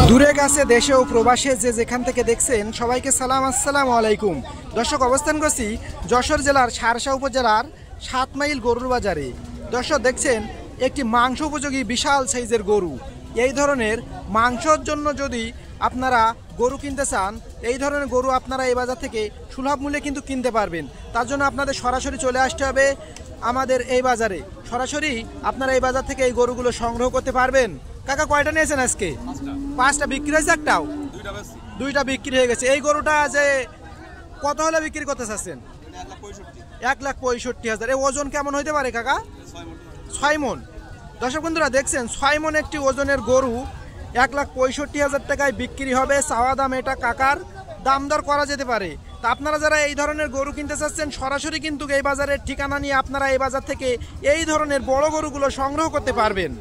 দূরে কাছে দেশে ও প্রবাসে যে যেখান থেকে দেখছেন সবাইকে সালাম, আসসালামু আলাইকুম। দর্শক, অবস্থান করছি যশোর জেলার সারসা উপজেলার 7 মাইল গরুর বাজারে। দর্শক, দেখছেন একটি মাংস উপযোগী বিশাল সাইজের গরু। এই ধরনের মাংসর জন্য যদি আপনারা গরু কিনতে চান, এই ধরনের গরু আপনারা এই বাজার থেকে সুলভ মূল্যে কিন্তু কিনতে পারবেন। তার জন্য আপনাদের সরাসরি চলে আসতে হবে আমাদের এই বাজারে। সরাসরি আপনারা এই বাজার থেকে এই গরুগুলো সংগ্রহ করতে পারবেন। কাকা, কয়টা নিয়েছেন আজকে? 5টা বিক্রি হয়েছে, একটাও? 2টা বিক্রি হয়ে গেছে। এই গরুটা যে কত হলে বিক্রি করতে চাচ্ছেন? 1,65,000। এই ওজন কেমন হইতে পারে কাকা? 6 মন। দর্শক বন্ধুরা, দেখছেন 6 মন একটি ওজনের গরু 1,65,000 টাকায় বিক্রি হবে। চাওয়া দাম এটা কাকার, দাম দর করা যেতে পারে। তা আপনারা যারা এই ধরনের গরু কিনতে চাচ্ছেন, সরাসরি কিন্তু এই বাজারের ঠিকানা নিয়ে আপনারা এই বাজার থেকে এই ধরনের বড় গরুগুলো সংগ্রহ করতে পারবেন।